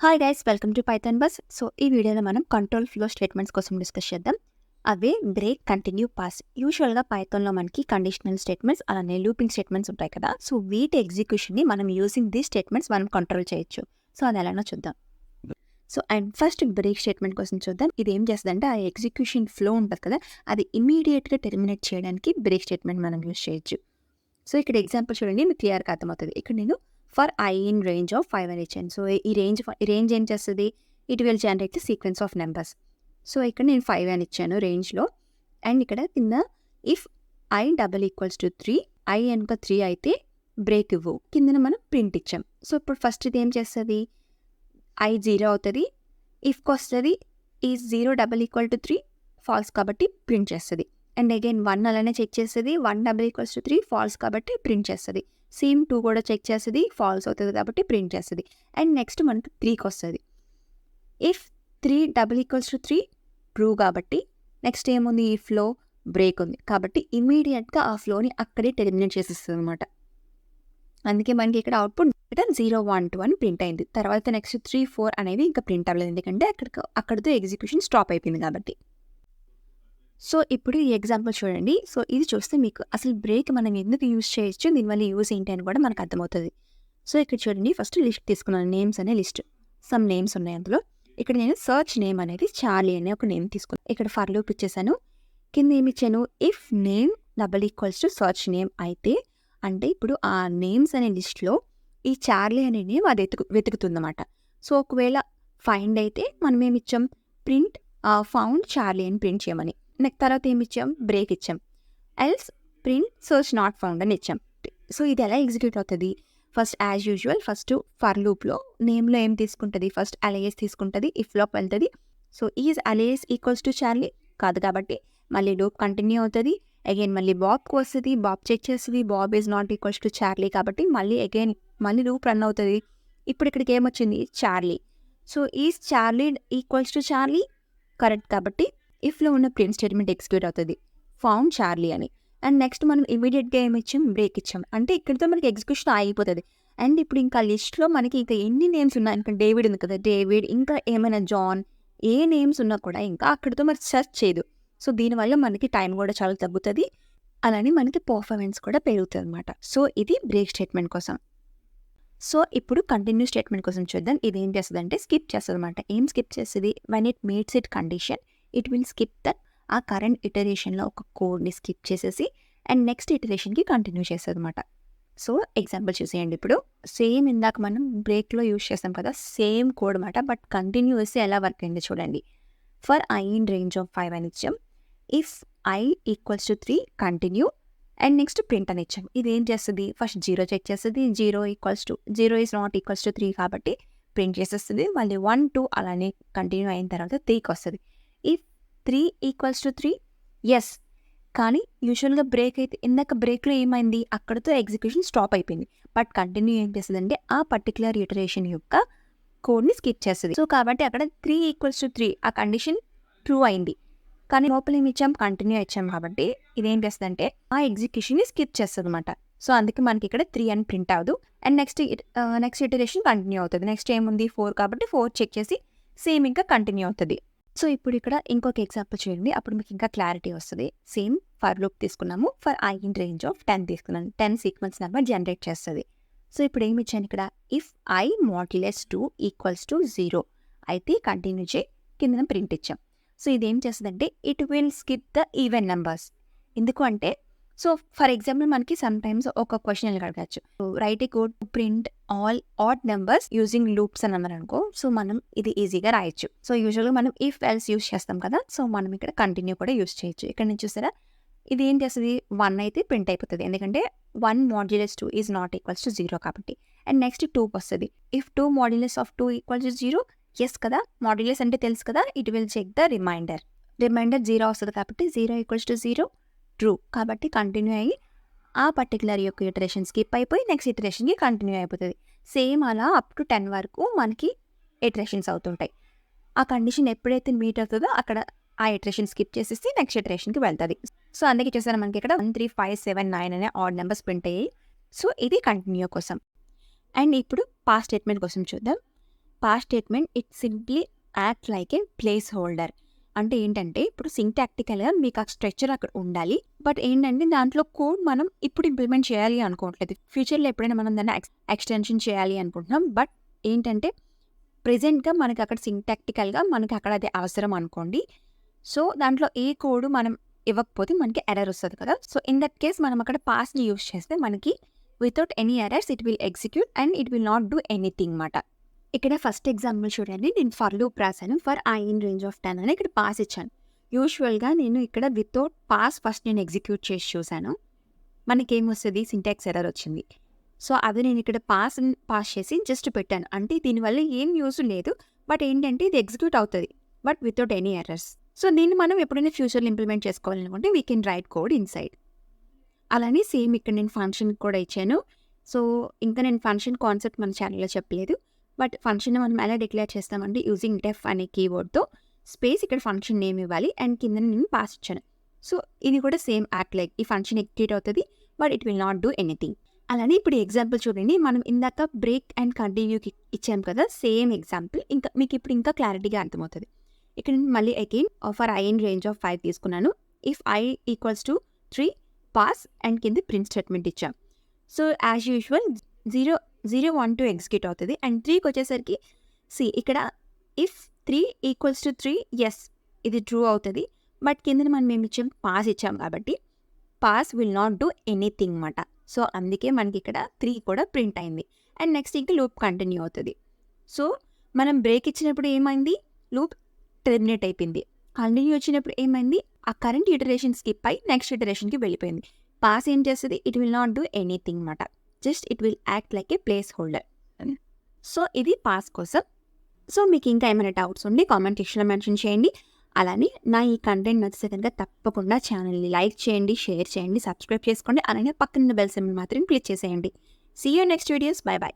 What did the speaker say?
Hi guys, welcome to Python bus. So ఈ వీడియోలో మనం కంట్రోల్ ఫ్లో స్టేట్మెంట్స్ కోసం డిస్కస్ చేద్దాం. అవే బ్రేక్, కంటిన్యూ, పాస్. యూజువల్గా పైథాన్లో మనకి కండిషనల్ స్టేట్మెంట్స్ అలానే లూపింగ్ స్టేట్మెంట్స్ ఉంటాయి కదా. సో వీటి ఎగ్జిక్యూషన్ని మనం యూజింగ్ దీస్ స్టేట్మెంట్స్ మనం కంట్రోల్ చేయొచ్చు. సో అది ఎలానో చూద్దాం. So and first break statement కోసం చూద్దాం. ఇది ఏం చేస్తుందంటే ఆ ఎగ్జిక్యూషన్ ఫ్లో ఉంటుంది కదా, అది ఇమీడియట్గా టెర్మినేట్ చేయడానికి బ్రేక్ స్టేట్మెంట్ మనం యూజ్ చేయొచ్చు. సో ఇక్కడ ఎగ్జాంపుల్ చూడండి, మీకు క్లియర్గా అర్థమవుతుంది. ఇక్కడ నేను for I in range of 5 అని ఇచ్చాను. సో ఈ రేంజ్ ఏం చేస్తుంది, it will generate the sequence of numbers. So ఇక్కడ నేను 5 అని ఇచ్చాను రేంజ్లో. అండ్ ఇక్కడ కింద if I double equals to 3, I కనుక 3 అయితే బ్రేక్ ఇవ్వు, కింద మనం ప్రింట్ ఇచ్చాం. సో ఇప్పుడు ఫస్ట్ ఇది ఏం చేస్తుంది, ఐ 0 అవుతుంది, ఇఫ్కి వస్తుంది, ఈ 0 డబల్ ఈక్వల్ టు 3 ఫాల్స్ కాబట్టి ప్రింట్ చేస్తుంది. అండ్ అగైన్ 1 అలానే చెక్ చేస్తుంది, 1 డబల్ ఈక్వల్స్ టు 3 ఫాల్స్ కాబట్టి ప్రింట్ చేస్తుంది. సేమ్ 2 కూడా చెక్ చేస్తుంది, ఫాల్స్ అవుతుంది కాబట్టి ప్రింట్ చేస్తుంది. అండ్ నెక్స్ట్ మనకి 3కి వస్తుంది, if 3 double equals to 3 true కాబట్టి నెక్స్ట్ ఏముంది, ఈ ఫ్లో బ్రేక్ ఉంది కాబట్టి ఇమీడియట్గా ఆ ఫ్లోని అక్కడే టెర్మినేట్ చేసేస్తుంది అనమాట. అందుకే మనకి ఇక్కడ అవుట్పుట్ 0, 1, 2 అని ప్రింట్ అయింది. తర్వాత నెక్స్ట్ 3, 4 అనేవి ఇంకా ప్రింట్ అవ్వలేదు, ఎందుకంటే అక్కడితో ఎగ్జిక్యూషన్ స్టాప్ అయిపోయింది కాబట్టి. సో ఇప్పుడు ఈ ఎగ్జాంపుల్ చూడండి. సో ఇది చూస్తే మీకు అసలు బ్రేక్ మనం ఎందుకు యూజ్ చేయొచ్చు, దీనివల్ల యూజ్ ఏంటి అని కూడా మనకు అర్థమవుతుంది. సో ఇక్కడ చూడండి, ఫస్ట్ లిస్ట్ తీసుకున్నాను, నేమ్స్ అనే లిస్ట్. సమ్ నేమ్స్ ఉన్నాయి అందులో. ఇక్కడ నేను సర్చ్ నేమ్ అనేది చార్లీ అనే ఒక నేమ్ తీసుకున్నాను. ఇక్కడ ఫర్ లూప్ ఇచ్చేసాను, కింద ఏమి ఇచ్చాను, if name double equals to search name అయితే, అంటే ఇప్పుడు ఆ నేమ్స్ అనే లిస్ట్లో ఈ చార్లీ అనే నేమ్ అది వెతుకుతుందన్నమాట. సో ఒకవేళ ఫైండ్ అయితే మనం ఏమి ఇచ్చాం, ప్రింట్ ఫౌండ్ చార్లీ అని ప్రింట్ చేయమని. నెక్స్ట్ తర్వాత ఏమి ఇచ్చాం, బ్రేక్ ఇచ్చాం. Else print search not found అని ఇచ్చాం. సో ఇది ఎలా ఎగ్జిక్యూట్ అవుతుంది, first as usual first for లూప్లో నేమ్లో ఏం తీసుకుంటుంది, ఫస్ట్ అలైస్ తీసుకుంటుంది, ఇఫ్లోకి వెళ్తుంది. So is Alice equals to Charlie కాదు కాబట్టి మళ్ళీ లూప్ కంటిన్యూ అవుతుంది. అగైన్ మళ్ళీ బాబ్కి వస్తుంది, బాబ్ చెక్ చేస్తుంది, Bob is not equals to Charlie కాబట్టి మళ్ళీ లూప్ రన్ అవుతుంది. ఇప్పుడు ఇక్కడికి ఏమొచ్చింది, Charlie. So is Charlie equals to Charlie correct కాబట్టి ఇఫ్లో ఉన్న ప్రింట్ స్టేట్మెంట్ ఎగ్జిక్యూట్ అవుతుంది, ఫౌండ్ చార్లీ అని. అండ్ నెక్స్ట్ మనం ఇమీడియట్గా ఏమి ఇచ్చాం, బ్రేక్ ఇచ్చాం, అంటే ఇక్కడితో మనకి ఎగ్జిక్యూషన్ అయిపోతుంది. అండ్ ఇప్పుడు ఇంకా లిస్ట్లో మనకి ఇంకా ఎన్ని నేమ్స్ ఉన్నాయి, ఇంకా డేవిడ్ ఉంది కదా, డేవిడ్ ఇంకా ఏమైనా జాన్, ఏ నేమ్స్ ఉన్నా కూడా ఇంకా అక్కడితో మరి సెర్చ్ చేయదు. సో దీనివల్ల మనకి టైం కూడా చాలా తగ్గుతుంది, అలానే మనకి పర్ఫార్మెన్స్ కూడా పెరుగుతుంది అనమాట. సో ఇది బ్రేక్ స్టేట్మెంట్ కోసం. సో ఇప్పుడు కంటిన్యూ స్టేట్మెంట్ కోసం చూద్దాం. ఇది ఏం చేస్తుంది అంటే స్కిప్ చేస్తుంది అనమాట. ఏం స్కిప్ చేస్తుంది, when it meets it condition it will skip that, ఆ కరెంట్ ఇటరేషన్లో ఒక కోడ్ని స్కిప్ చేసేసి అండ్ నెక్స్ట్ ఇటరేషన్కి కంటిన్యూ చేస్తుంది అనమాట. సో ఎగ్జాంపుల్ చూసేయండి. ఇప్పుడు సేమ్ ఇందాక మనం బ్రేక్లో యూజ్ చేస్తాం కదా, సేమ్ కోడ్ అనమాట, బట్ కంటిన్యూ వేస్తే ఎలా వర్క్ అయింది చూడండి. For I in range of 5 అని ఇచ్చాం, if I equals to 3 continue and next print అని ఇచ్చాం. ఇది ఏం చేస్తుంది, ఫస్ట్ 0 చెక్ చేస్తుంది, 0 ఈజ్ నాట్ ఈక్వల్స్ టు 3 కాబట్టి ప్రింట్ చేసేస్తుంది. మళ్ళీ 1, 2 అలానే కంటిన్యూ అయిన తర్వాత 3కి వస్తుంది, ఇఫ్ 3 ఈక్వల్స్ టు 3 ఎస్. కానీ యూజువల్గా బ్రేక్ అయితే ఇందాక బ్రేక్లో ఏమైంది, అక్కడితో ఎగ్జిక్యూషన్ స్టాప్ అయిపోయింది. బట్ కంటిన్యూ ఏం చేస్తుందంటే ఆ పర్టికులర్ ఇటరేషన్ యొక్క కోడ్ని స్కిప్ చేస్తుంది. సో కాబట్టి అక్కడ 3 ఈక్వల్స్ టు 3 ఆ కండిషన్ ట్రూ అయింది, కానీ లోపల ఏమి ఇచ్చాం, కంటిన్యూ ఇచ్చాం కాబట్టి ఇదేం చేస్తుందంటే ఆ ఎగ్జిక్యూషన్ని స్కిప్ చేస్తుంది అనమాట. సో అందుకే మనకి ఇక్కడ 3 అని ప్రింట్ అవ్వదు. అండ్ నెక్స్ట్ ఇటరేషన్ కంటిన్యూ అవుతుంది. నెక్స్ట్ ఏముంది, 4 కాబట్టి 4 చెక్ చేసి సేమ్ ఇంకా కంటిన్యూ అవుతుంది. సో ఇప్పుడు ఇక్కడ ఇంకొక ఎగ్జాంపుల్ చేయండి, అప్పుడు మీకు ఇంకా క్లారిటీ వస్తుంది. సేమ్ ఫర్ లూప్ తీసుకున్నాము, for I in range of 10 తీసుకున్నాను, 10 సీక్వెన్స్ నెంబర్ జనరేట్ చేస్తుంది. సో ఇప్పుడు ఏమి ఇచ్చాను ఇక్కడ, if I modulus 2 equals to 0 అయితే కంటిన్యూ చేయి, కింద ప్రింట్ ఇచ్చాం. సో ఇదేం చేస్తుందంటే it will skip the even numbers. ఎందుకు అంటే, సో ఫర్ ఎగ్జాంపుల్ మనకి సమ్ టైమ్స్ ఒక క్వశ్చన్ అడగచ్చు, right A code to print all odd numbers using loops అని అన్నారు అనుకో. సో మనం ఇది ఈజీగా రాయొచ్చు. సో యూజువల్గా మనం ఇఫ్ ఎల్స్ యూజ్ చేస్తాం కదా, సో మనం ఇక్కడ కంటిన్యూ కూడా యూజ్ చేయొచ్చు. ఇక్కడ నుంచి చూసారా, ఇది ఏం చేస్తుంది, 1 అయితే ప్రింట్ అయిపోతుంది, ఎందుకంటే 1 modulus 2 is not equals to 0 కాబట్టి. అండ్ నెక్స్ట్ 2కి వస్తుంది, if 2 modulus of 2 equals to 0 yes కదా, మాడ్యులస్ అంటే తెలుసు కదా, it will check the remainder 0 వస్తుంది కాబట్టి 0 ఈక్వల్స్ టు 0 ట్రూ కాబట్టి కంటిన్యూ అయ్యి ఆ పర్టికులర్ యొక్క ఇటరేషన్ స్కిప్ అయిపోయి నెక్స్ట్ ఇటరేషన్కి కంటిన్యూ అయిపోతుంది. సేమ్ అలా అప్ టు 10 వరకు మనకి ఇటరేషన్స్ అవుతుంటాయి. ఆ కండిషన్ ఎప్పుడైతే మీట్ అవుతుందో అక్కడ ఆ ఇటరేషన్ స్కిప్ చేసేసి నెక్స్ట్ ఇటరేషన్కి వెళ్తుంది. సో అందుకే చూసారా, మనకి ఇక్కడ 1, 3, 5, 7, 9 అనే ఆడ్ నెంబర్స్ ప్రింట్ అయ్యాయి. సో ఇది కంటిన్యూ కోసం. అండ్ ఇప్పుడు పాస్ స్టేట్మెంట్ కోసం చూద్దాం. Pass statement it simply act like a place holder. అంటే ఏంటంటే ఇప్పుడు సింటాక్టికల్‌గా మీకు ఆ స్ట్రక్చర్ అక్కడ ఉండాలి. బట్ ఏంటంటే దాంట్లో కోడ్ మనం ఇప్పుడు ఇంప్లిమెంట్ చేయాలి అనుకోవట్లేదు. ఫ్యూచర్‌లో ఎప్పుడైనా మనం దాన్ని ఎక్స్‌టెన్షన్ చేయాలి అనుకుంటున్నాం. బట్ ఏంటంటే ప్రెజెంట్‌గా మనకి అక్కడ సింటాక్టికల్‌గా మనకి అక్కడ అది అవసరం అనుకోండి. సో, దాంట్లో ఏ కోడ్ మనం ఇవ్వకపోతే మనకి ఎర్రర్ వస్తది కదా! సో, ఇన్ దట్ కేస్ మనం అక్కడ పాస్‌ని యూజ్ చేస్తే మనకి without any errors it will execute and it will not do anything మాట. ఇక్కడ ఫస్ట్ ఎగ్జాంపుల్ చూడండి. నేను ఫర్ లూప్ రాసాను. For I in range of 10 అని ఇక్కడ పాస్ ఇచ్చాను. యూజువల్‌గా నేను ఇక్కడ వితౌట్ పాస్ ఫస్ట్ నేను ఎగ్జిక్యూట్ చేసి చూసాను. మనకేమొస్తది సింటాక్స్ ఎర్రర్ వచ్చింది. సో, అది నేను ఇక్కడ పాస్ చేసి జస్ట్ పెట్టాను. అంటే దీనివల్ల ఏం యూజ్ లేదు. బట్ ఏంటంటే ఇది ఎగ్జిక్యూట్ అవుతది. But without any errors. So, దీన్ని మనం ఎప్పుడైనా ఫ్యూచర్‌లో ఇంప్లిమెంట్ చేసుకోవాలనుకుంటే we can write code inside. అలానే సేమ్ ఇక్కడ నేను ఫంక్షన్‌కి కూడా ఇచ్చాను. సో, ఇంకా నేను ఫంక్షన్ కాన్సెప్ట్ మన ఛానెల్‌లో చెప్పలేదు. బట్ ఫంక్షన్‌ని మనం ఎలా డిక్లేర్ చేస్తామంటే యూజింగ్ డెఫ్ అనే కీవర్డ్‌తో స్పేస్ ఇక్కడ ఫంక్షన్ నేమ్ ఇవ్వాలి అండ్ కింద నేను పాస్ ఇచ్చాను. సో, ఇది కూడా సేమ్ యాక్ట్ లైక్ ఈ ఫంక్షన్ ఎగ్జిక్యూట్ అవుతది. But it will not do anything. అలానే ఇప్పుడు ఎగ్జాంపుల్ చూడండి. మనం ఇందాక బ్రేక్ అండ్ కంటిన్యూకి ఇచ్చాం కదా! Same example. ఇంకా మీకు ఇప్పుడు ఇంకా క్లారిటీగా అర్థమవుతది. ఇక్కడ నేను మళ్ళీ again for I in range of 5 తీసుకున్నాను. If I equals to 3 pass and కింద ప్రింట్ స్టేట్మెంట్ ఇచ్చాం. సో, యాజ్ యూజువల్ 0, 0, 1, 2 ఎగ్జిక్యూట్ అవుతది. అండ్ 3కి వచ్చేసరికి ఇక్కడ ఇఫ్ 3 ఈక్వల్స్ టు 3 యెస్ ఇది ట్రూ అవుతది. బట్ కిందన మనం ఏమిచ్చాం పాస్ ఇచ్చాం కాబట్టి pass will not do anything మాట. సో, అందుకే మనకి ఇక్కడ 3 కూడా ప్రింట్ అయింది. అండ్ నెక్స్ట్ ఇంకా లూప్ కంటిన్యూ అవుతది. సో, మనం బ్రేక్ ఇచ్చినప్పుడు ఏమైంది? లూప్ టెర్మినేట్ అయిపోయింది. కంటిన్యూ వచ్చినప్పుడు ఏమైంది? ఆ కరెంట్ ఇటరేషన్ స్కిప్ అయ్యి నెక్స్ట్ ఇటరేషన్‌కి వెళ్ళిపోయింది. పాస్ ఏం చేస్తది? It will not do anything మాట. Just it will act like a placeholder. So, ఇది పాస్ కోసం. సో, మీకు ఇంకా ఏమైనా డౌట్స్ ఉంటే కామెంట్ సెక్షన్‌లో మెన్షన్ చేయండి. అలానే నా ఈ కంటెంట్ నచ్చితే కనుక తప్పకుండా ఛానల్‌ని లైక్ చేయండి, షేర్ చేయండి, సబ్స్క్రైబ్ చేసుకోండి. అలానే పక్కనున్న బెల్ సింబల్ మాత్రం క్లిక్ చేసేయండి. See you next videos. Bye by.